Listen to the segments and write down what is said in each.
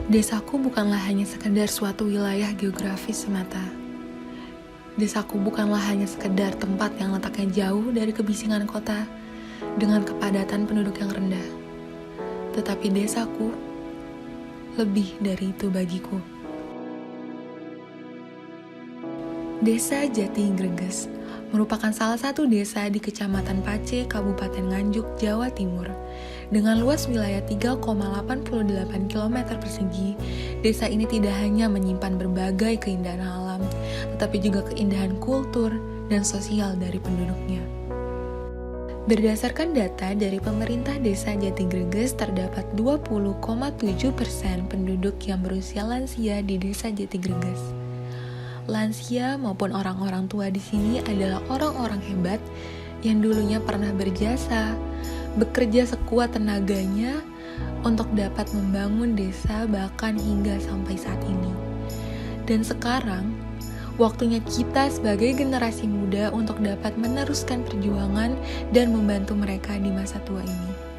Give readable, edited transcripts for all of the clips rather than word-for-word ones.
Desaku bukanlah hanya sekedar suatu wilayah geografis semata. Desaku bukanlah hanya sekedar tempat yang letaknya jauh dari kebisingan kota dengan kepadatan penduduk yang rendah. Tetapi desaku lebih dari itu bagiku. Desa Jati Greges merupakan salah satu desa di Kecamatan Pace, Kabupaten Nganjuk, Jawa Timur. Dengan luas wilayah 3,88 km persegi, desa ini tidak hanya menyimpan berbagai keindahan alam, tetapi juga keindahan kultur dan sosial dari penduduknya. Berdasarkan data dari pemerintah desa Jati Greges, terdapat 20,7% penduduk yang berusia lansia di desa Jati Greges. Lansia maupun orang-orang tua di sini adalah orang-orang hebat yang dulunya pernah berjasa, bekerja sekuat tenaganya untuk dapat membangun desa bahkan hingga sampai saat ini. Dan sekarang, waktunya kita sebagai generasi muda untuk dapat meneruskan perjuangan dan membantu mereka di masa tua ini.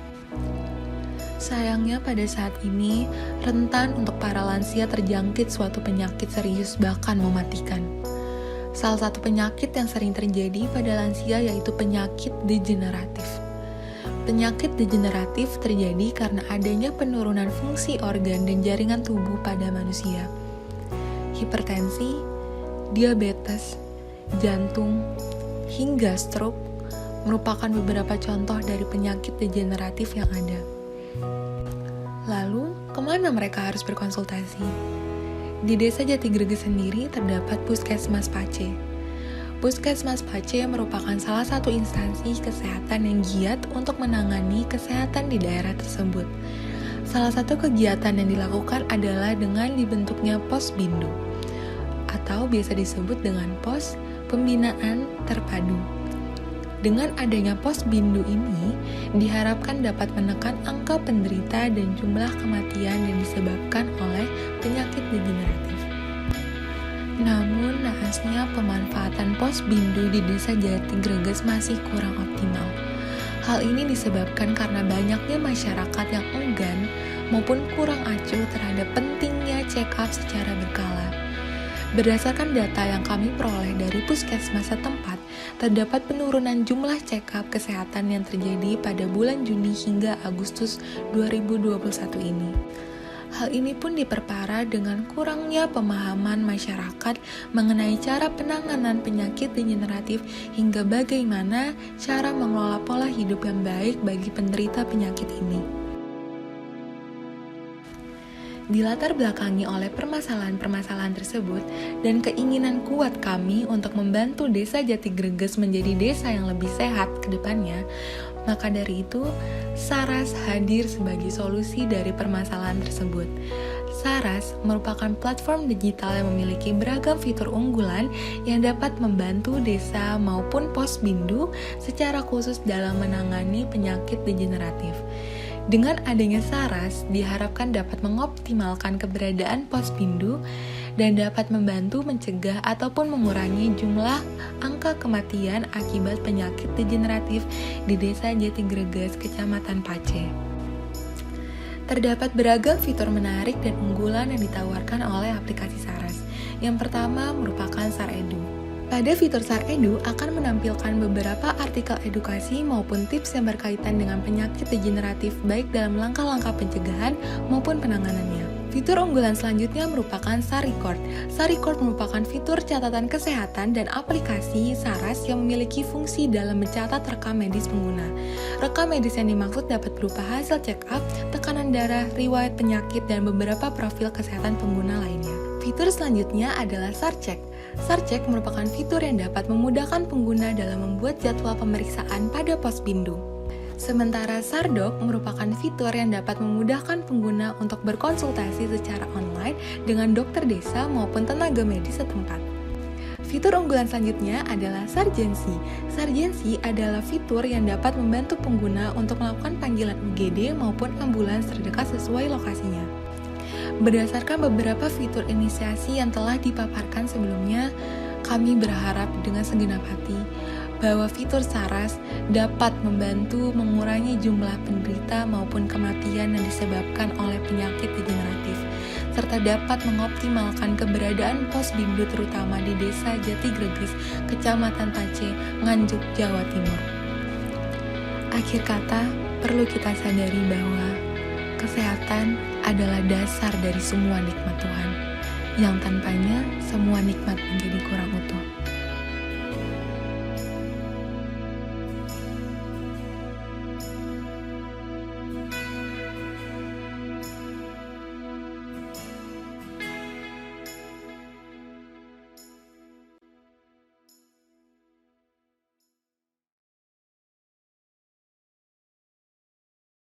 Sayangnya pada saat ini, rentan untuk para lansia terjangkit suatu penyakit serius bahkan mematikan. Salah satu penyakit yang sering terjadi pada lansia yaitu penyakit degeneratif. Penyakit degeneratif terjadi karena adanya penurunan fungsi organ dan jaringan tubuh pada manusia. Hipertensi, diabetes, jantung, hingga stroke merupakan beberapa contoh dari penyakit degeneratif yang ada. Lalu, kemana mereka harus berkonsultasi? Di desa Jati Greges sendiri terdapat Puskesmas Pace. Puskesmas Pace merupakan salah satu instansi kesehatan yang giat untuk menangani kesehatan di daerah tersebut. Salah satu kegiatan yang dilakukan adalah dengan dibentuknya Pos Bindu, atau biasa disebut dengan Pos Pembinaan Terpadu. Dengan adanya Pos Bindu ini, diharapkan dapat menekan angka penderita dan jumlah kematian yang disebabkan oleh penyakit degeneratif. Namun, naasnya pemanfaatan Pos Bindu di desa Jati Greges masih kurang optimal. Hal ini disebabkan karena banyaknya masyarakat yang enggan maupun kurang acuh terhadap pentingnya check-up secara berkala. Berdasarkan data yang kami peroleh dari puskesmas setempat, terdapat penurunan jumlah check-up kesehatan yang terjadi pada bulan Juni hingga Agustus 2021 ini. Hal ini pun diperparah dengan kurangnya pemahaman masyarakat mengenai cara penanganan penyakit degeneratif hingga bagaimana cara mengelola pola hidup yang baik bagi penderita penyakit ini. Dilatar belakangi oleh permasalahan-permasalahan tersebut dan keinginan kuat kami untuk membantu desa Jati Greges menjadi desa yang lebih sehat ke depannya, maka dari itu Saras hadir sebagai solusi dari permasalahan tersebut. Saras merupakan platform digital yang memiliki beragam fitur unggulan yang dapat membantu desa maupun Pos Bindu secara khusus dalam menangani penyakit degeneratif. Dengan adanya Saras, diharapkan dapat mengoptimalkan keberadaan Pos Bindu dan dapat membantu mencegah ataupun mengurangi jumlah angka kematian akibat penyakit degeneratif di desa Jati Greges, Kecamatan Pace. Terdapat beragam fitur menarik dan unggulan yang ditawarkan oleh aplikasi Saras. Yang pertama merupakan SarEdu. Pada fitur SarEdu akan menampilkan beberapa artikel edukasi maupun tips yang berkaitan dengan penyakit degeneratif baik dalam langkah-langkah pencegahan maupun penanganannya. Fitur unggulan selanjutnya merupakan SarRecord. SarRecord merupakan fitur catatan kesehatan dan aplikasi Saras yang memiliki fungsi dalam mencatat rekam medis pengguna. Rekam medis yang dimaksud dapat berupa hasil check-up, tekanan darah, riwayat penyakit, dan beberapa profil kesehatan pengguna lainnya. Fitur selanjutnya adalah SarCek. SarCek merupakan fitur yang dapat memudahkan pengguna dalam membuat jadwal pemeriksaan pada Pos Bindu. Sementara SarDoc merupakan fitur yang dapat memudahkan pengguna untuk berkonsultasi secara online dengan dokter desa maupun tenaga medis setempat. Fitur unggulan selanjutnya adalah Sarjensi. Sarjensi adalah fitur yang dapat membantu pengguna untuk melakukan panggilan UGD maupun ambulans terdekat sesuai lokasinya. Berdasarkan beberapa fitur inisiasi yang telah dipaparkan sebelumnya, kami berharap dengan segenap hati bahwa fitur SARAS dapat membantu mengurangi jumlah penderita maupun kematian yang disebabkan oleh penyakit degeneratif, serta dapat mengoptimalkan keberadaan pos BIMDU terutama di Desa Jatigregis, Kecamatan Pace, Nganjuk, Jawa Timur. Akhir kata, perlu kita sadari bahwa kesehatan adalah dasar dari semua nikmat Tuhan, yang tanpanya semua nikmat menjadi kurang utuh.